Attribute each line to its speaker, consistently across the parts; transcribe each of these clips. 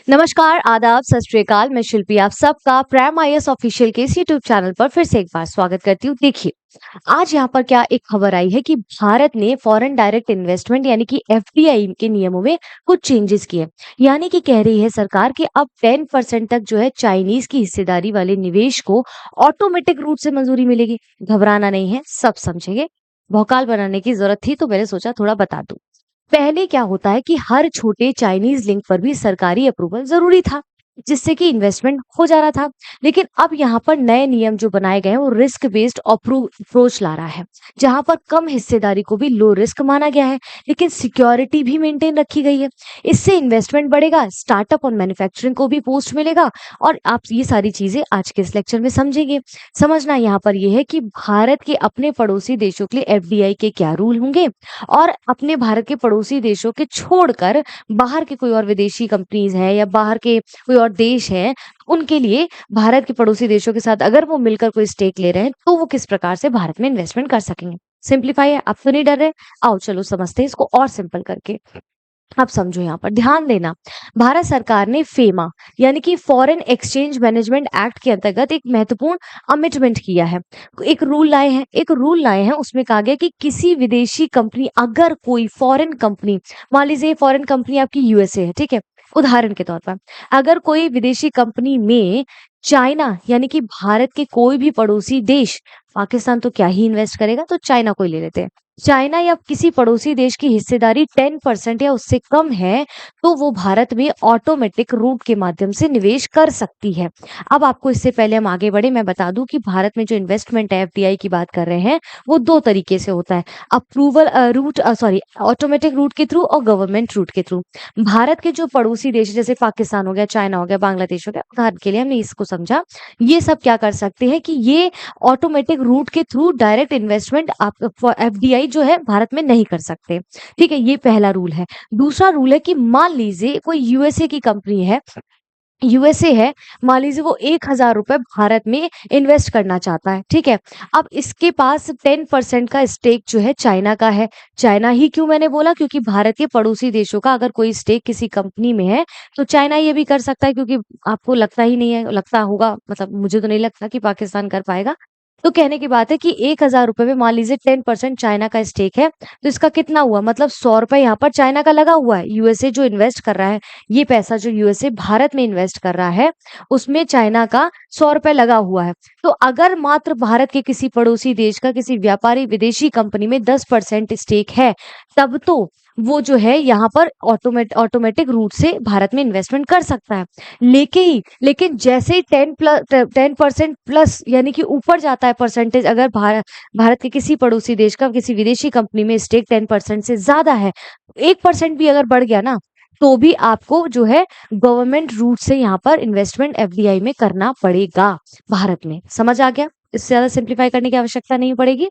Speaker 1: नमस्कार, आदाब, सत श्री अकाल। मैं शिल्पी आप सबका प्राइम आईएएस ऑफिशियल के इस यूट्यूब चैनल पर फिर से एक बार स्वागत करती हूँ। देखिए, आज यहाँ पर क्या एक खबर आई है कि भारत ने फॉरेन डायरेक्ट इन्वेस्टमेंट यानी कि एफडीआई के नियमों में कुछ चेंजेस किए। यानी कि कह रही है सरकार कि अब 10% तक जो है चाइनीज की हिस्सेदारी वाले निवेश को ऑटोमेटिक रूट से मंजूरी मिलेगी। घबराना नहीं है, सब समझेंगे। भौकाल बनाने की जरूरत थी तो मैंने सोचा थोड़ा बता दूं। पहले क्या होता है कि हर छोटे चाइनीज लिंक पर भी सरकारी अप्रूवल जरूरी था, जिससे कि इन्वेस्टमेंट हो जा रहा था। लेकिन अब यहाँ पर नए नियम जो बनाए गए हैं वो रिस्क बेस्ड अप्रोच ला रहा है, जहां पर कम हिस्सेदारी को भी लो रिस्क माना गया है, लेकिन सिक्योरिटी भी मेंटेन रखी गई है। इससे इन्वेस्टमेंट बढ़ेगा, स्टार्टअप और मैन्युफैक्चरिंग को भी पोस्ट मिलेगा। और आप ये सारी चीजें आज के इस लेक्चर में समझेंगे। समझना यहाँ पर यह है कि भारत के अपने पड़ोसी देशों के लिए एफडीआई के क्या रूल होंगे, और अपने भारत के पड़ोसी देशों के छोड़कर बाहर के कोई और विदेशी कंपनीज हैं या बाहर के कोई और देश हैं, उनके लिए भारत के पड़ोसी देशों के साथ अगर वो मिलकर कोई स्टेक ले रहे हैं तो वो किस प्रकार से भारत में इन्वेस्टमेंट कर सकेंगे। सिंप्लीफाई है, आप तो नहीं डर रहे? आओ चलो समझते हैं इसको और सिंपल करके। अब समझो, यहाँ पर ध्यान देना। भारत सरकार ने फेमा यानी कि फॉरेन एक्सचेंज मैनेजमेंट एक्ट के अंतर्गत एक महत्वपूर्ण अमेंडमेंट किया है। एक रूल लाए हैं उसमें कहा गया कि किसी विदेशी कंपनी, अगर कोई फॉरेन कंपनी, मान लीजिए फॉरेन कंपनी आपकी यूएसए है, ठीक है, उदाहरण के तौर पर अगर कोई विदेशी कंपनी में चाइना यानी कि भारत के कोई भी पड़ोसी देश, पाकिस्तान तो क्या ही इन्वेस्ट करेगा, तो चाइना को ही ले लेते हैं, चाइना या किसी पड़ोसी देश की हिस्सेदारी 10% या उससे कम है, तो वो भारत में ऑटोमेटिक रूट के माध्यम से निवेश कर सकती है। अब आपको इससे पहले हम आगे बढ़े, मैं बता दूं कि भारत में जो इन्वेस्टमेंट है, एफडीआई की बात कर रहे हैं, वो दो तरीके से होता है। Approval route, sorry, automatic route के थ्रू और गवर्नमेंट रूट के थ्रू। भारत के जो पड़ोसी देश जैसे पाकिस्तान हो गया, चाइना हो गया, बांग्लादेश हो गया, उदाहरण के लिए हमने इसको समझा, ये सब क्या कर सकते हैं कि ये ऑटोमेटिक रूट के थ्रू डायरेक्ट इन्वेस्टमेंट आप एफडीआई जो है भारत में नहीं कर सकते। ठीक है, ये पहला रूल है। दूसरा रूल है कि मान लीजिए कोई यूएसए की कंपनी है, यूएसए है, मान लीजिए वो 1,000 रुपए भारत में इन्वेस्ट करना चाहता है, ठीक है। अब इसके पास 10% का स्टेक जो है चाइना का है। चाइना ही क्यों मैंने बोला, क्योंकि भारत के पड़ोसी देशों का अगर कोई स्टेक किसी कंपनी में है तो चाइना ये भी कर सकता है, क्योंकि आपको लगता ही नहीं है, लगता होगा, मतलब मुझे तो नहीं लगता कि पाकिस्तान कर पाएगा। तो कहने की बात है कि 1,000 रुपए में मान लीजिए 10% चाइना का स्टेक है, तो इसका कितना हुआ, मतलब 100 रुपए यहाँ पर चाइना का लगा हुआ है। यूएसए जो इन्वेस्ट कर रहा है, ये पैसा जो यूएसए भारत में इन्वेस्ट कर रहा है, उसमें चाइना का 100 रुपए लगा हुआ है। तो अगर मात्र भारत के किसी पड़ोसी देश का किसी व्यापारी विदेशी कंपनी में 10% स्टेक है, तब तो वो जो है यहाँ पर ऑटोमेटिक रूट से भारत में इन्वेस्टमेंट कर सकता है। लेकिन जैसे ही 10% प्लस यानी कि ऊपर जाता है परसेंटेज, अगर भारत के किसी पड़ोसी देश का किसी विदेशी कंपनी में स्टेक 10% से ज्यादा है, 1% भी अगर बढ़ गया ना, तो भी आपको जो है गवर्नमेंट रूट से यहाँ पर इन्वेस्टमेंट एफडीआई में करना पड़ेगा भारत में। समझ आ गया? इससे ज्यादा सिंप्लीफाई करने की आवश्यकता नहीं पड़ेगी।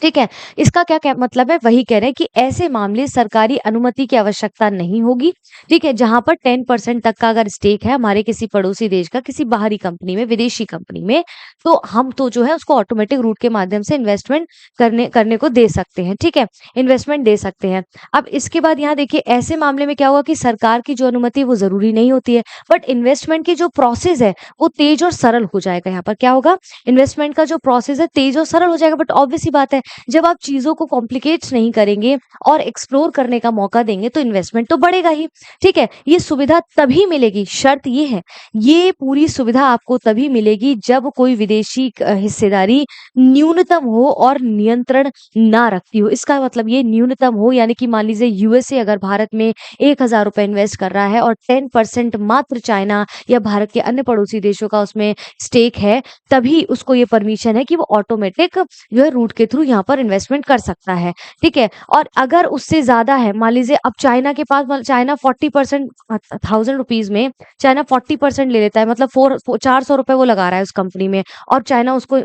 Speaker 1: ठीक है। इसका क्या मतलब है, वही कह रहे हैं कि ऐसे मामले सरकारी अनुमति की आवश्यकता नहीं होगी। ठीक है, जहां पर 10% तक का अगर स्टेक है हमारे किसी पड़ोसी देश का किसी बाहरी कंपनी में, विदेशी कंपनी में, तो हम तो जो है उसको ऑटोमेटिक रूट के माध्यम से इन्वेस्टमेंट करने करने को दे सकते हैं। ठीक है, इन्वेस्टमेंट दे सकते हैं। अब इसके बाद यहाँ देखिए, ऐसे मामले में क्या होगा कि सरकार की जो अनुमति वो जरूरी नहीं होती है, बट इन्वेस्टमेंट की जो प्रोसेस है वो तेज और सरल हो जाएगा। यहाँ पर क्या होगा, इन्वेस्टमेंट का जो प्रोसेस है तेज और सरल हो जाएगा। बट ऑब्वियस सी बात है, जब आप चीजों को कॉम्प्लिकेट नहीं करेंगे और एक्सप्लोर करने का मौका देंगे तो इन्वेस्टमेंट तो बढ़ेगा ही। ठीक है, ये सुविधा तभी मिलेगी, शर्त ये है, ये पूरी सुविधा आपको तभी मिलेगी जब कोई विदेशी हिस्सेदारी न्यूनतम हो और नियंत्रण ना रखती हो। इसका मतलब ये न्यूनतम हो, यानी कि मान लीजिए यूएसए अगर भारत में 1,000 रुपए इन्वेस्ट कर रहा है और 10% मात्र चाइना या भारत के अन्य पड़ोसी देशों का उसमें स्टेक है, तभी उसको ये परमिशन है कि वो ऑटोमेटिक जो है रूट के थ्रू यहाँ पर इन्वेस्टमेंट कर सकता है। ठीक है, और अगर उससे ज्यादा है, मान लीजिए अब चाइना के पास, चाइना 40%, 1,000 रुपीज में चाइना 40% ले लेता है, मतलब 400 रुपए वो लगा रहा है उस कंपनी में, और चाइना उसको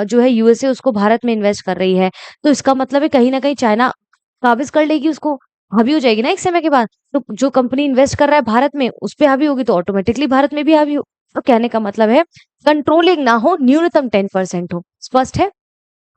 Speaker 1: जो है यूएसए उसको भारत में इन्वेस्ट कर रही है, तो इसका मतलब है कहीं ना कहीं चाइना काबिज कर लेगी उसको, हावी हो जाएगी ना एक समय के बाद। तो जो कंपनी इन्वेस्ट कर रहा है भारत में उस पर हावी होगी, तो ऑटोमेटिकली भारत में भी हावी हो। तो कहने का मतलब है कंट्रोलिंग ना हो, न्यूनतम 10% हो। स्पष्ट है?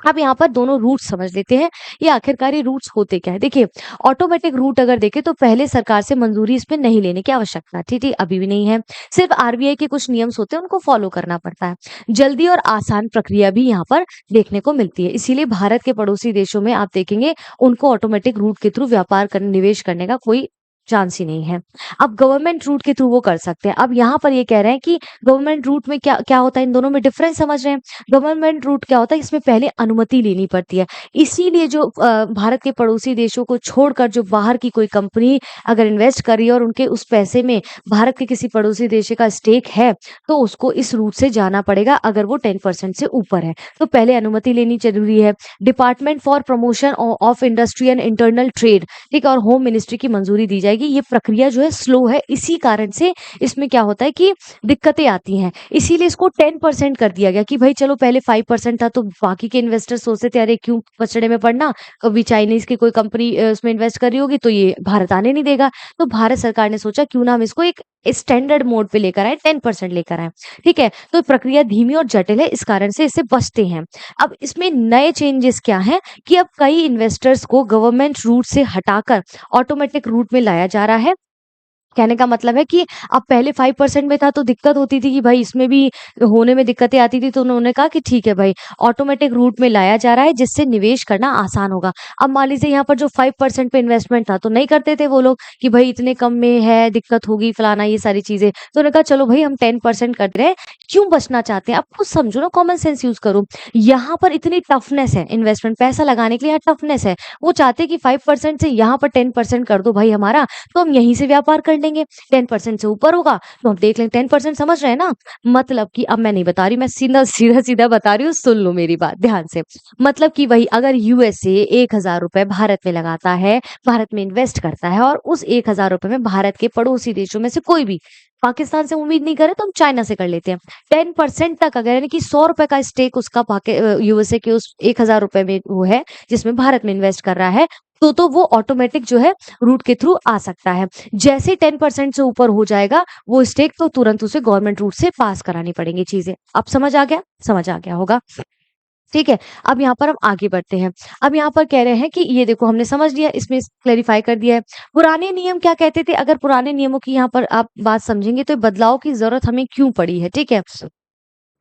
Speaker 1: अब यहाँ पर दोनों रूट्स समझ लेते हैं, ये आखिरकार ये रूट्स होते क्या है? देखिए, ऑटोमेटिक रूट अगर देखें तो पहले सरकार से मंजूरी इसमें नहीं लेने की आवश्यकता थी, ठीक? अभी भी नहीं है। सिर्फ आरबीआई के कुछ नियम्स होते हैं, उनको फॉलो करना पड़ता है। जल्दी और आसान प्रक्रिया भी यहाँ पर देखने को मिलती है। इसीलिए भारत के पड़ोसी देशों में आप देखेंगे, उनको ऑटोमेटिक रूट के थ्रू व्यापार करने निवेश करने का कोई चांस ही नहीं है। अब गवर्नमेंट रूट के थ्रू वो कर सकते हैं। अब यहाँ पर ये कह रहे हैं कि गवर्नमेंट रूट में क्या क्या होता है, इन दोनों में डिफरेंस समझ रहे हैं? गवर्नमेंट रूट क्या होता है, इसमें पहले अनुमति लेनी पड़ती है। इसीलिए जो भारत के पड़ोसी देशों को छोड़कर जो बाहर की कोई कंपनी अगर इन्वेस्ट कर रही है और उनके उस पैसे में भारत के किसी पड़ोसी देश का स्टेक है, तो उसको इस रूट से जाना पड़ेगा अगर वो 10% से ऊपर है। तो पहले अनुमति लेनी ज़रूरी है। Department for promotion of industry and internal trade, ठीक है, और होम मिनिस्ट्री की मंजूरी दी जाएगी। ये प्रक्रिया जो है स्लो है, इसी कारण से इसमें क्या होता है कि दिक्कतें आती हैं। इसीलिए इसको 10% कर दिया गया कि भाई चलो पहले 5% था, तो बाकी के इन्वेस्टर सोचते थे अरे क्यों कचड़े में पड़ना, कभी चाइनीज की कोई कंपनी उसमें इन्वेस्ट कर रही होगी तो ये भारत आने नहीं देगा। तो भारत सरकार ने सोचा क्यों ना हम इसको एक स्टैंडर्ड मोड पे लेकर आए, 10% लेकर आए, ठीक है। तो प्रक्रिया धीमी और जटिल है, इस कारण से इससे बचते हैं। अब इसमें नए चेंजेस क्या हैं कि अब कई इन्वेस्टर्स को गवर्नमेंट रूट से हटाकर ऑटोमेटिक रूट में लाया जा रहा है। कहने का मतलब है कि अब पहले 5% में था तो दिक्कत होती थी कि भाई इसमें भी होने में दिक्कतें आती थी, तो उन्होंने कहा कि ठीक है भाई, ऑटोमेटिक रूट में लाया जा रहा है जिससे निवेश करना आसान होगा। अब मान लीजिए यहाँ पर जो 5% पे इन्वेस्टमेंट था तो नहीं करते थे वो लोग कि भाई इतने कम में है, दिक्कत होगी, फलाना ये सारी चीज़ें। तो उन्होंने कहा चलो भाई हम 10% कर रहे हैं, क्यों बचना चाहते हैं? आप खुद समझो ना, कॉमन सेंस यूज़ करो। यहाँ पर इतनी टफनेस है, इन्वेस्टमेंट पैसा लगाने के लिए यहाँ टफनेस है। वो चाहते हैं कि 5% से यहाँ पर 10% कर दो भाई हमारा, तो हम यहीं से व्यापार कर लेंगे। 10% से ऊपर होगा तो हम देख लेंगे। 10% समझ रहे हैं ना? मतलब कि अब मैं नहीं बता रही, मैं सीधा-सीधा बता रही हूँ, सुन लो मेरी बात ध्यान से। मतलब कि वही अगर यूएसए ₹1000 भारत में लगाता है, भारत में इन्वेस्ट करता है और उस ₹1000 में भारत के पड़ोसी देशों में से कोई भी पाकिस्तान से उम्मीद नहीं करे तो हम चाइना से कर लेते हैं। 10% तक अगर यानी कि ₹100 का स्टेक उसका यूएसए के उस ₹1000 में वो है, जिसमें भारत में इन्वेस्ट कर रहा है, तो वो ऑटोमेटिक जो है रूट के थ्रू आ सकता है। जैसे ही 10% से ऊपर हो जाएगा वो स्टेक, तो तुरंत उसे गवर्नमेंट रूट से पास करानी पड़ेंगी चीज़ें। अब समझ आ गया? समझ आ गया होगा। ठीक है, अब यहाँ पर हम आगे बढ़ते हैं। अब यहाँ पर कह रहे हैं कि ये देखो हमने समझ लिया, इसमें क्लैरिफ़ाई कर दिया है। पुराने नियम क्या कहते थे? अगर पुराने नियमों की यहाँ पर आप बात समझेंगे तो बदलाव की ज़रूरत हमें क्यों पड़ी है, ठीक है?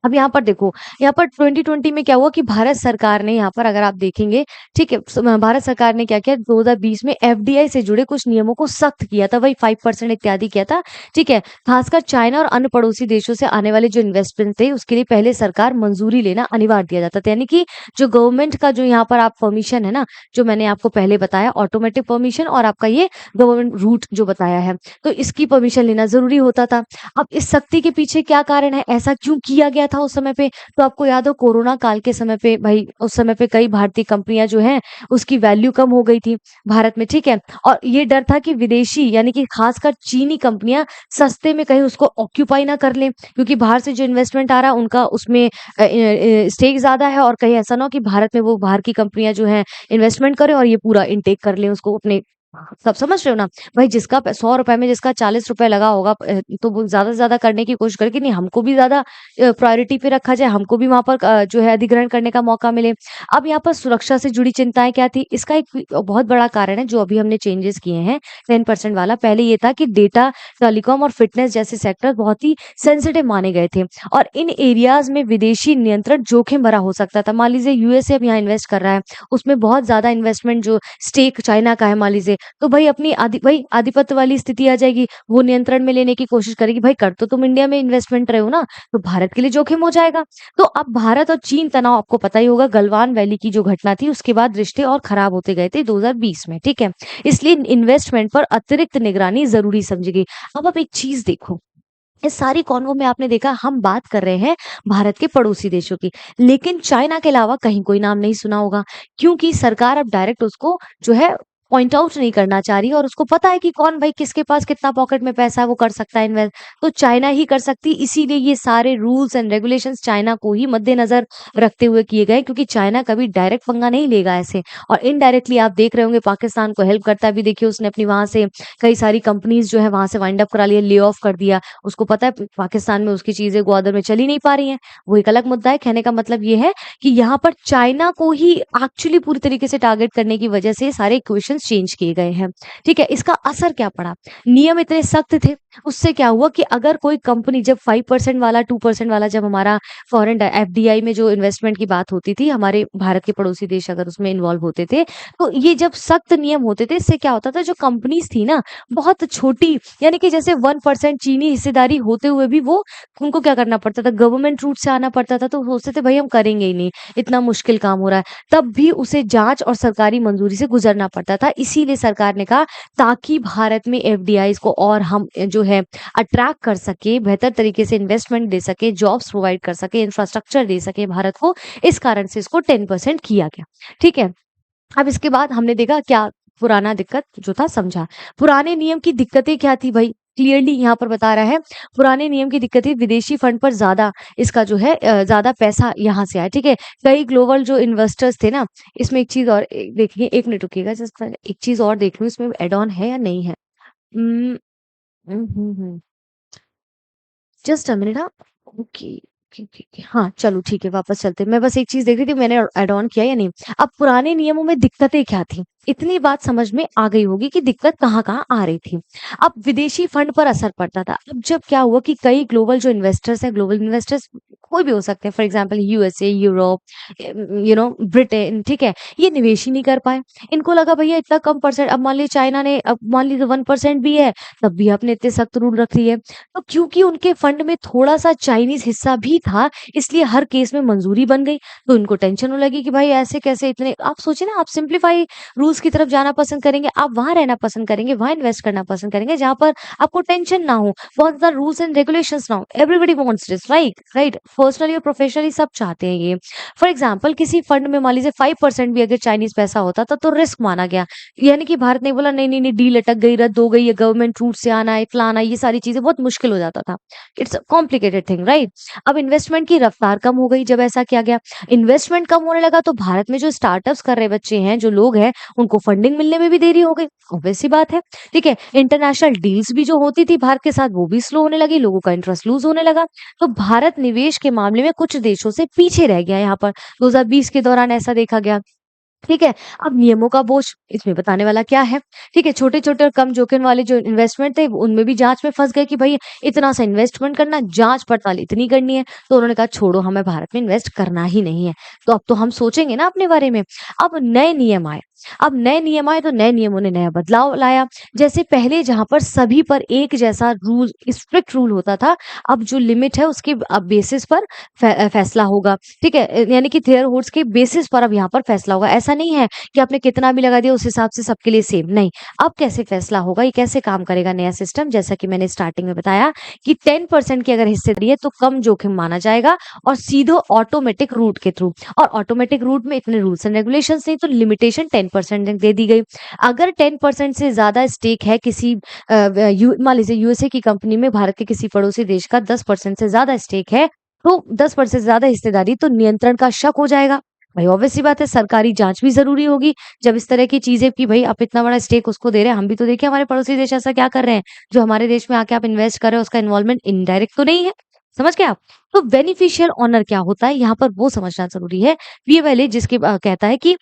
Speaker 1: अब यहाँ पर देखो, यहाँ पर 2020 में क्या हुआ कि भारत सरकार ने यहाँ पर अगर आप देखेंगे, ठीक है, भारत सरकार ने क्या किया 2020 में एफडीआई से जुड़े कुछ नियमों को सख्त किया था, वही 5% इत्यादि किया था, ठीक है। खासकर चाइना और अन्य पड़ोसी देशों से आने वाले जो इन्वेस्टमेंट थे, उसके लिए पहले सरकार मंजूरी लेना अनिवार्य दिया जाता था। यानी कि जो गवर्नमेंट का जो यहाँ पर आप परमिशन है ना, जो मैंने आपको पहले बताया ऑटोमेटिक परमिशन और आपका ये गवर्नमेंट रूट जो बताया है, तो इसकी परमिशन लेना ज़रूरी होता था। अब इस सख्ती के पीछे क्या कारण है? ऐसा क्यों किया गया था उस समय पे? तो आपको याद हो कोरोना काल के समय पे भाई उस समय पे कई भारतीय कंपनियां जो हैं उसकी वैल्यू कम हो गई थी भारत में, ठीक है। और ये डर था कि विदेशी यानी कि खासकर चीनी कंपनियां सस्ते में कहीं उसको ऑक्यूपाई ना कर लें, क्योंकि बाहर से जो इन्वेस्टमेंट आ रहा है उनका उसमें स्टेक ज्यादा है, और कहीं ऐसा ना हो कि भारत में वो बाहर की कंपनियां जो हैं इन्वेस्टमेंट करें और ये पूरा इनटेक कर लें उसको अपने। सब समझ रहे हो ना? भाई जिसका ₹100 में जिसका ₹40 लगा होगा, तो वो ज़्यादा से ज़्यादा करने की कोशिश करे कि नहीं हमको भी ज़्यादा प्रायोरिटी पे रखा जाए, हमको भी वहाँ पर जो है अधिग्रहण करने का मौका मिले। अब यहाँ पर सुरक्षा से जुड़ी चिंताएँ क्या थी? इसका एक बहुत बड़ा कारण है जो अभी हमने चेंजेस किए हैं 10% वाला। पहले ये था कि डेटा, टेलीकॉम और फिटनेस जैसे सेक्टर बहुत ही सेंसिटिव माने गए थे और इन एरियाज़ में विदेशी नियंत्रण जोखिम भरा हो सकता था। मान लीजिए यूएसए अब यहाँ इन्वेस्ट कर रहा है, उसमें बहुत ज़्यादा इन्वेस्टमेंट जो स्टेक चाइना का है मान लीजिए, तो भाई अपनी वही आधिपत्य वाली स्थिति आ जाएगी। वो नियंत्रण में लेने की कोशिश करेगी, भाई कर तो तुम इंडिया में इन्वेस्टमेंट रहे हो ना, तो भारत के लिए जोखिम हो जाएगा। तो अब भारत और चीन तनाव आपको पता ही होगा, गलवान वैली की जो घटना थी उसके बाद रिश्ते और खराब होते गए थे 2020 में, ठीक है। इसलिए इन्वेस्टमेंट पर अतिरिक्त निगरानी ज़रूरी समझी गई। अब आप एक चीज़ देखो, इस सारी कॉन्वो में आपने देखा हम बात कर रहे हैं भारत के पड़ोसी देशों की, लेकिन चाइना के अलावा कहीं कोई नाम नहीं सुना होगा, क्योंकि सरकार अब डायरेक्ट उसको जो है पॉइंट आउट नहीं करना चाह रही है और उसको पता है कि कौन भाई किसके पास कितना पॉकेट में पैसा है वो कर सकता है इन्वेस्ट, तो चाइना ही कर सकती है। इसीलिए ये सारे रूल्स एंड रेगुलेशंस चाइना को ही मद्देनजर रखते हुए किए गए, क्योंकि चाइना कभी डायरेक्ट पंगा नहीं लेगा ऐसे। और इनडायरेक्टली आप देख रहे होंगे पाकिस्तान को हेल्प करता है भी, देखिए उसने अपनी वहां से कई सारी कंपनीज जो है वहां से वाइंड अप करा लिया, ले ऑफ कर दिया। उसको पता है पाकिस्तान में उसकी चीजें ग्वादर में चली नहीं पा रही हैं, वो एक अलग मुद्दा है। कहने का मतलब ये है कि यहाँ पर चाइना को ही एक्चुअली पूरी तरीके से टारगेट करने की वजह से सारे इक्वेशंस चेंज किए गए हैं। ठीक है, इसका असर क्या पड़ा? नियम इतने सख्त थे, उससे क्या हुआ कि अगर कोई कंपनी जब 5% वाला 2% वाला जब हमारा फॉरेन एफडीआई में जो इन्वेस्टमेंट की बात होती थी, हमारे भारत के पड़ोसी देश अगर उसमें इन्वॉल्व होते थे, तो ये जब सख्त नियम होते थे, इससे क्या होता था, जो कंपनीज थी ना बहुत छोटी, यानी कि जैसे 1% चीनी हिस्सेदारी होते हुए भी वो उनको क्या करना पड़ता था, गवर्नमेंट रूट से आना पड़ता था। तो सोचते थे भाई हम करेंगे ही नहीं, इतना मुश्किल काम हो रहा है, तब भी उसे जांच और सरकारी मंजूरी से गुजरना पड़ता था। इसीलिए सरकार ने कहा ताकि भारत में एफडीआईज को और हम जो है अट्रैक्ट कर सके, बेहतर तरीके से इन्वेस्टमेंट दे सके, जॉब्स प्रोवाइड कर सके, इंफ्रास्ट्रक्चर दे सके भारत को, इस कारण से इसको 10% किया गया। ठीक है, अब इसके बाद हमने देखा क्या पुराना दिक्कत जो था समझा। पुराने नियम की दिक्कतें क्या थी भाई, क्लियरली यहाँ पर बता रहा है। पुराने नियम की दिक्कतें विदेशी फंड पर ज्यादा इसका जो है ज्यादा पैसा यहाँ से आया। ठीक है, कई ग्लोबल जो इन्वेस्टर्स थे ना, इसमें एक चीज और देखिए, एक मिनट रुकिएगा, जस्ट एक चीज और देख लूँ इसमें एड ऑन है या नहीं है। Just a minute. हाँ, ओके ओके ओके ओके। हाँ चलो ठीक है, वापस चलते हैं। मैं बस एक चीज देख रही थी मैंने ऐड ऑन किया या नहीं। अब पुराने नियमों में दिक्कतें क्या थी, इतनी बात समझ में आ गई होगी कि दिक्कत कहाँ कहाँ आ रही थी। अब विदेशी फंड पर असर पड़ता था। अब जब क्या हुआ कि कई ग्लोबल जो इन्वेस्टर्स हैं, ग्लोबल इन्वेस्टर्स कोई भी हो सकते हैं, for example USA, Europe, Britain, ठीक है, ये निवेश ही नहीं कर पाए। इनको लगा भैया इतना कम परसेंट, अब मान ली चाइना ने, अब मान ली 1% भी है, तब भी आपने इतने सख्त रूल रख लिए। तो क्योंकि उनके फंड में थोड़ा सा चाइनीज हिस्सा भी था, इसलिए हर केस में मंजूरी बन गई। तो उनको टेंशन होने लगी कि भाई ऐसे कैसे इतने, आप सोचिए ना, आप सिंप्लीफाई रूल्स की तरफ जाना पसंद करेंगे, आप वहां रहना पसंद करेंगे, वहां इन्वेस्ट करना पसंद करेंगे जहां पर आपको टेंशन ना हो, बहुत ज्यादा रूल्स एंड रेगुलेशंस ना हो। Everybody wants this, right right, personally और प्रोफेशनली सब चाहते हैं ये। फॉर एग्जाम्पल किसी फंड में मान लीजिए 5% भी अगर चाइनीज पैसा होता था तो रिस्क माना गया, यानी कि भारत ने बोला नहीं नहीं नहीं, डील अटक गई, रद्द हो गई, ये गवर्नमेंट रूट से आना है, फलाना, ये सारी चीजें बहुत मुश्किल हो जाता था। It's complicated thing, right. अब इन्वेस्टमेंट की रफ्तार कम हो गई, जब ऐसा किया गया, इन्वेस्टमेंट कम होने लगा, तो भारत में जो स्टार्टअप्स कर रहे बच्चे हैं, जो लोग हैं, उनको फंडिंग मिलने में भी देरी हो गई, ऑब्वियस सी बात है। ठीक है, इंटरनेशनल डील्स भी जो होती थी भारत के साथ वो भी स्लो होने लगी, लोगों का इंटरेस्ट लूज होने लगा। तो भारत निवेश के मामले में कुछ देशों से पीछे रह गया। यहाँ पर 2020 के दौरान ऐसा देखा गया। ठीक है, अब नियमों का बोझ, इसमें बताने वाला क्या है। ठीक है, छोटे छोटे और कम जोखिम वाले जो इन्वेस्टमेंट थे उनमें भी जांच में फंस गए कि भाई इतना सा इन्वेस्टमेंट करना, जांच पड़ताल इतनी करनी है, तो उन्होंने कहा छोड़ो, हमें भारत में इन्वेस्ट करना ही नहीं है। तो अब तो हम सोचेंगे ना अपने बारे में। अब नए नियम आए, अब नए नियम आए तो नए नियमों ने नया बदलाव लाया। जैसे पहले जहां पर सभी पर एक जैसा रूल, स्ट्रिक्ट रूल होता था, अब जो लिमिट है उसके अब बेसिस पर फैसला होगा। ठीक है, यानी कि थेयर होल्ड्स के बेसिस पर अब यहाँ पर फैसला होगा। ऐसा नहीं है कि आपने कितना भी लगा दिया उस हिसाब से सबके लिए सेम, नहीं। अब कैसे फैसला होगा, ये कैसे काम करेगा नया सिस्टम, जैसा कि मैंने स्टार्टिंग में बताया कि 10% की अगर हिस्सेदारी है तो कम जोखिम माना जाएगा, और सीधो ऑटोमेटिक रूट के थ्रू। और ऑटोमेटिक रूट में इतने रूल्स एंड रेगुलेशन नहीं, तो लिमिटेशन 10% दे दी गई। अगर 10% से ज्यादा स्टेक है किसी मान लीजिए यूएसए की कंपनी में, भारत के किसी पड़ोसी देश का 10% से ज्यादा स्टेक है, तो 10% से ज्यादा हिस्सेदारी, तो नियंत्रण का शक हो जाएगा। भाई ऑब्वियस सी बात है, सरकारी जांच भी जरूरी होगी जब इस तरह की चीजें, कि भाई आप इतना बड़ा स्टेक उसको दे रहे हैं, हम भी तो देखिए हमारे पड़ोसी देश ऐसा क्या कर रहे हैं, जो हमारे देश में आके आप इन्वेस्ट कर रहे हो उसका इन्वॉल्वमेंट इनडायरेक्ट तो नहीं है। समझ गए आप? तो बेनिफिशियल ऑनर क्या होता है यहाँ पर वो समझना जरूरी है। पीएमएलए जिसके कहता है कि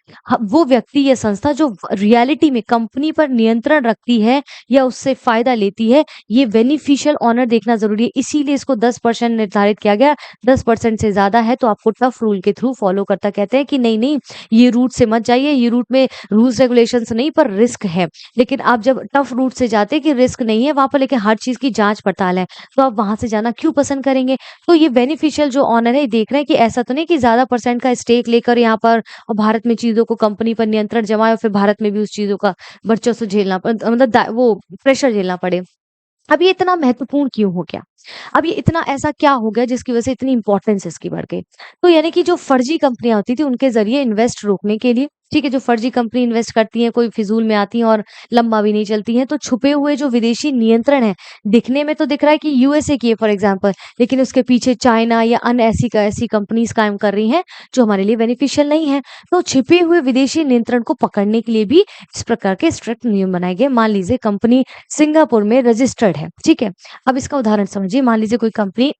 Speaker 1: वो व्यक्ति या संस्था जो रियलिटी में कंपनी पर नियंत्रण रखती है या उससे फायदा लेती है, ये बेनिफिशियल ऑनर देखना जरूरी है। इसीलिए इसको 10% निर्धारित किया गया। 10% से ज्यादा है तो आपको टफ रूल के थ्रू फॉलो करता कहते हैं कि नहीं नहीं, ये रूट से मत जाइए, ये रूट में रूल्स रेगुलेशंस नहीं पर रिस्क है। लेकिन आप जब टफ रूट से जाते कि रिस्क नहीं है वहां पर, लेकिन हर चीज की जांच पड़ताल है, तो आप वहां से जाना क्यों पसंद करेंगे? तो ये बेनिफिशियल जो ऑनर है, ये देख रहे हैं कि ऐसा तो नहीं कि ज्यादा परसेंट का स्टेक लेकर यहाँ पर और भारत में चीजों को, कंपनी पर नियंत्रण जमाए और फिर भारत में भी उस चीजों का वर्चस्व झेलना मतलब वो प्रेशर झेलना पड़े। अब ये इतना महत्वपूर्ण क्यों हो गया? अब ये इतना ऐसा क्या हो गया जिसकी वजह से इतनी इंपॉर्टेंस इसकी बढ़ गई? तो यानी कि जो फर्जी कंपनियां होती थी उनके जरिए इन्वेस्ट रोकने के लिए ठीक है, जो फर्जी कंपनी इन्वेस्ट करती हैं, कोई फिजूल में आती हैं और लंबा भी नहीं चलती हैं। तो छुपे हुए जो विदेशी नियंत्रण है, दिखने में तो दिख रहा है कि यूएसए की है फॉर एग्जाम्पल, लेकिन उसके पीछे चाइना या अन्य ऐसी कंपनीज काम कर रही हैं जो हमारे लिए बेनिफिशियल नहीं है। तो छिपे हुए विदेशी नियंत्रण को पकड़ने के लिए भी इस प्रकार के स्ट्रिक्ट नियम बनाए गए। मान लीजिए कंपनी सिंगापुर में रजिस्टर्ड है, ठीक है। अब इसका उदाहरण समझिए, मान लीजिए कोई कंपनी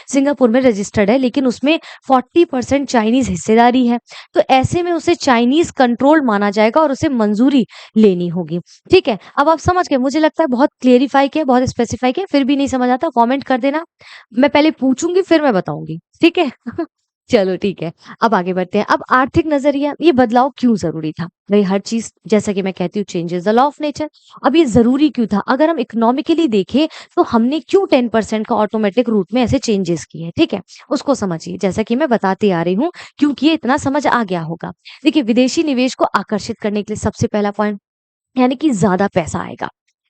Speaker 1: सिंगापुर में रजिस्टर्ड है, लेकिन उसमें 40% चाइनीज हिस्सेदारी है। तो ऐसे में उसे चाइनीज कंट्रोल माना जाएगा और उसे मंजूरी लेनी होगी। ठीक है, अब आप समझ गए, मुझे लगता है बहुत क्लेरिफाई किया, बहुत स्पेसिफाई किया। फिर भी नहीं समझ आता कमेंट कर देना, मैं पहले पूछूंगी फिर मैं बताऊंगी, ठीक है। चलो ठीक है, अब आगे बढ़ते हैं। अब आर्थिक नजरिया, ये बदलाव क्यों जरूरी था? भाई हर चीज, जैसा कि मैं कहती हूँ, changes the law of nature. अब ये जरूरी क्यों था? अगर हम इकोनॉमिकली देखें तो हमने क्यों 10% का ऑटोमेटिक रूट में ऐसे चेंजेस किए, ठीक है, उसको समझिए। जैसा कि मैं बताती आ रही हूँ, क्योंकि ये इतना समझ आ गया होगा। देखिए, विदेशी निवेश को आकर्षित करने के लिए सबसे पहला पॉइंट, यानी कि ज्यादा पैसा आएगा।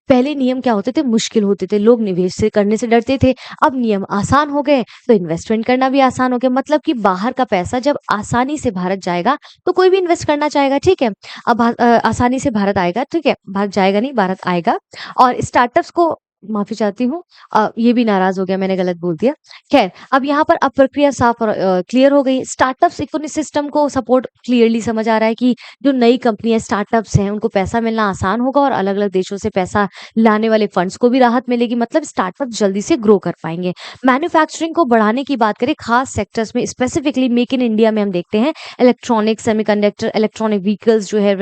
Speaker 1: पहले नियम क्या होते थे? मुश्किल होते थे, लोग निवेश से करने से डरते थे। अब नियम आसान हो गए तो इन्वेस्टमेंट करना भी आसान हो गया। मतलब कि बाहर का पैसा जब आसानी से भारत जाएगा तो कोई भी इन्वेस्ट करना चाहेगा, ठीक है। अब आसानी से भारत आएगा, ठीक है, भारत जाएगा नहीं, भारत आएगा। और स्टार्टअप्स को, माफी चाहती हूँ, ये भी नाराज हो गया, मैंने गलत बोल दिया। खैर, अब यहाँ पर अब प्रक्रिया साफ और क्लियर हो गई। स्टार्टअप्स इकोसिस्टम को सपोर्ट क्लियरली समझ आ रहा है कि जो नई कंपनियां स्टार्टअप्स हैं उनको पैसा मिलना आसान होगा और अलग अलग देशों से पैसा लाने वाले फंड्स को भी राहत मिलेगी। मतलब स्टार्टअप जल्दी से ग्रो कर पाएंगे। मैन्युफैक्चरिंग को बढ़ाने की बात करें खास सेक्टर्स में, स्पेसिफिकली मेक इन इंडिया में हम देखते हैं इलेक्ट्रॉनिक्स, सेमीकंडक्टर, इलेक्ट्रॉनिक व्हीकल्स जो है,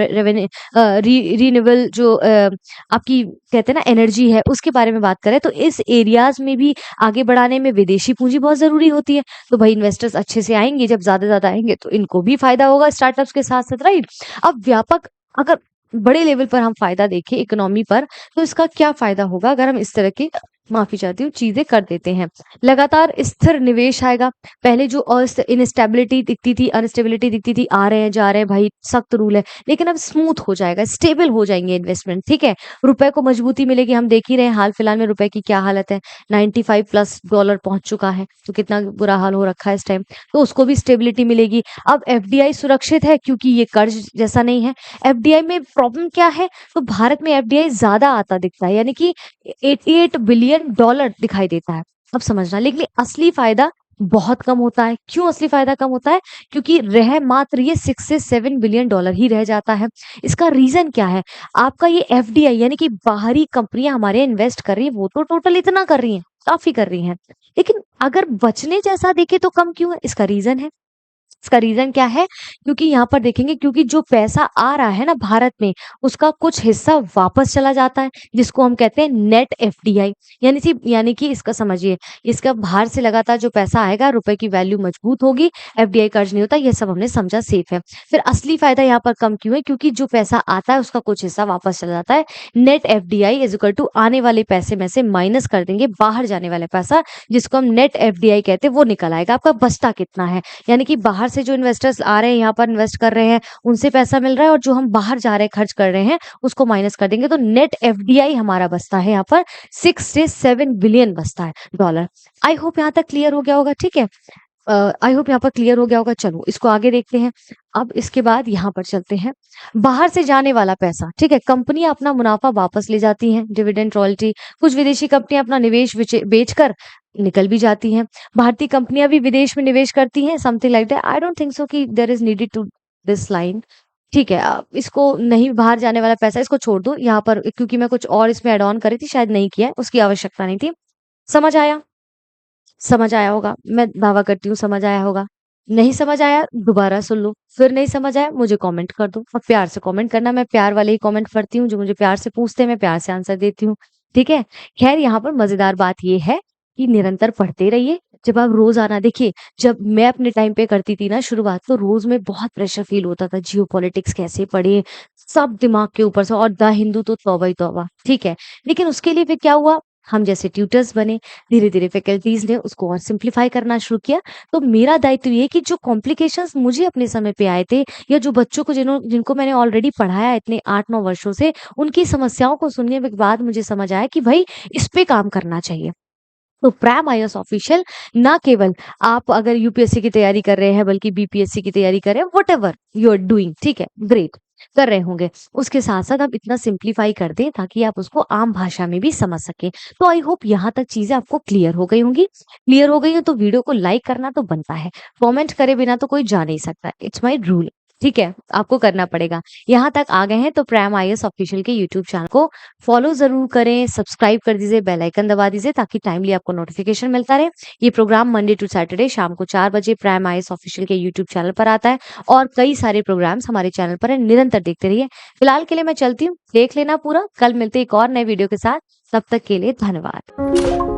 Speaker 1: रिन्यूएबल जो आपकी कहते हैं ना एनर्जी है, उसके बारे में बात करें तो इस एरियाज में भी आगे बढ़ाने में विदेशी पूंजी बहुत जरूरी होती है। तो भाई इन्वेस्टर्स अच्छे से आएंगे, जब ज्यादा आएंगे तो इनको भी फायदा होगा स्टार्टअप्स के साथ साथ, राइट। अब व्यापक, अगर बड़े लेवल पर हम फायदा देखें इकोनॉमी पर, तो इसका क्या फायदा होगा अगर हम इस तरह की, माफी चाहती हूँ, चीजें कर देते हैं? लगातार स्थिर निवेश आएगा। पहले जो इनस्टेबिलिटी दिखती थी, अनस्टेबिलिटी दिखती थी, आ रहे हैं जा रहे हैं, भाई सख्त रूल है, लेकिन अब स्मूथ हो जाएगा, स्टेबल हो जाएंगे इन्वेस्टमेंट, ठीक है। रुपए को मजबूती मिलेगी। हम देख ही रहे हैं हाल फिलहाल में रुपए की क्या हालत है, 95+ डॉलर पहुंच चुका है, तो कितना बुरा हाल हो रखा है इस टाइम। तो उसको भी स्टेबिलिटी मिलेगी। अब एफडीआई सुरक्षित है क्योंकि ये कर्ज जैसा नहीं है। एफडीआई में प्रॉब्लम क्या है? तो भारत में एफडीआई ज्यादा आता दिखता है, यानी कि 88 बिलियन डॉलर दिखाई देता है। अब समझना, लेकिन असली फायदा बहुत कम होता है। क्यों असली फायदा कम होता है? क्योंकि रह मात्र ये 6 से 7 बिलियन डॉलर ही रह जाता है। इसका रीजन क्या है? आपका ये एफडीआई, यानी कि बाहरी कंपनियां हमारे इन्वेस्ट कर रही है, वो तो टोटल इतना कर रही हैं, काफी कर रही हैं, लेकिन अगर बचने जैसा देखे तो कम क्यों है? इसका रीजन है। इसका रीजन क्या है? क्योंकि यहाँ पर देखेंगे, क्योंकि जो पैसा आ रहा है ना भारत में, उसका कुछ हिस्सा वापस चला जाता है, जिसको हम कहते हैं नेट एफडीआई। यानी कि इसका समझिए, इसका बाहर से लगातार जो पैसा आएगा, रुपए की वैल्यू मजबूत होगी, एफडीआई कर्ज नहीं होता, ये सब हमने समझा, सेफ है। फिर असली फायदा यहाँ पर कम क्यों है? क्योंकि जो पैसा आता है उसका कुछ हिस्सा वापस चला जाता है। Net FDI is equal to आने वाले पैसे में से माइनस कर देंगे बाहर जाने वाला पैसा, जिसको हम नेट एफडीआई कहते हैं, वो निकल आएगा। आपका बचता कितना है? यानी कि बाहर से जो इन्वेस्टर्स आ रहे हैं, यहाँ पर इन्वेस्ट कर रहे हैं, उनसे पैसा मिल रहा है, और जो हम बाहर जा रहे हैं खर्च कर रहे हैं, उसको माइनस कर देंगे, तो नेट एफडीआई हमारा बचता है यहाँ पर 6 से 7 बिलियन बचता है डॉलर। आई होप यहाँ तक क्लियर हो गया होगा, ठीक है। आई होप यहाँ पर क्लियर हो गया होगा। चलो इसको आगे देखते हैं। अब इसके बाद यहाँ पर चलते हैं, बाहर से जाने वाला पैसा, ठीक है। कंपनियां अपना मुनाफा वापस ले जाती हैं, डिविडेंड, रॉयल्टी। कुछ विदेशी कंपनियां अपना निवेश बेचकर निकल भी जाती हैं। भारतीय कंपनियां भी विदेश में निवेश करती हैं, something like that. I don't think so कि there is needed to this line, ठीक है। इसको नहीं, बाहर जाने वाला पैसा इसको छोड़ दो यहाँ पर, क्योंकि मैं कुछ और इसमें ऐड ऑन करी थी, शायद नहीं किया है, उसकी आवश्यकता नहीं थी। समझ आया? समझ आया होगा, मैं दावा करती हूँ समझ आया होगा। नहीं समझ आया दोबारा सुन लो, फिर नहीं समझ आया मुझे कमेंट कर दो, और प्यार से कमेंट करना। मैं प्यार वाले ही कमेंट करती हूँ, जो मुझे प्यार से पूछते हैं मैं प्यार से आंसर देती हूँ, ठीक है। खैर, यहाँ पर मजेदार बात ये है कि निरंतर पढ़ते रहिए। जब आप रोज आना, देखिए जब मैं अपने टाइम पे करती थी ना शुरुआत, तो रोज में बहुत प्रेशर फील होता था, जियो पॉलिटिक्स कैसे पढ़े, सब दिमाग के ऊपर से, और द हिंदू तो तौबा ही तौबा, ठीक है। लेकिन उसके लिए फिर क्या हुआ, हम जैसे ट्यूटर्स बने, धीरे धीरे फैकल्टीज ने उसको और सिंप्लीफाई करना शुरू किया। तो मेरा दायित्व ये कि जो कॉम्प्लिकेशंस मुझे अपने समय पे आए थे, या जो बच्चों को जिनको मैंने ऑलरेडी पढ़ाया इतने 8-9 वर्षों से, उनकी समस्याओं को सुनने के बाद मुझे समझ आया कि भाई इस पे काम करना चाहिए। तो प्राइम आईएएस ऑफिशियल ना केवल आप अगर यूपीएससी की तैयारी कर रहे हैं बल्कि बीपीएससी की तैयारी कर रहे हैं, व्हाटएवर यू आर डूइंग, ठीक है, ग्रेट कर रहे होंगे, उसके साथ साथ हम इतना सिंप्लीफाई कर दें ताकि आप उसको आम भाषा में भी समझ सके। तो आई होप यहाँ तक चीजें आपको क्लियर हो गई होंगी। क्लियर हो गई हो तो वीडियो को लाइक करना तो बनता है, कमेंट करे बिना तो कोई जा नहीं सकता, इट्स माय रूल, ठीक है, आपको करना पड़ेगा। यहाँ तक आ गए हैं तो प्राइम आईएएस ऑफिशियल के यूट्यूब चैनल को फॉलो जरूर करें, सब्सक्राइब कर दीजिए, बेल आइकन दबा दीजिए ताकि टाइमली आपको नोटिफिकेशन मिलता रहे। ये प्रोग्राम मंडे टू सैटरडे शाम को 4 बजे प्राइम आईएएस ऑफिशियल के यूट्यूब चैनल पर आता है और कई सारे प्रोग्राम्स हमारे चैनल पर है, निरंतर देखते रहिए। फिलहाल के लिए मैं चलती हूँ, देख लेना पूरा, कल मिलते एक और नए वीडियो के साथ, तब तक के लिए धन्यवाद।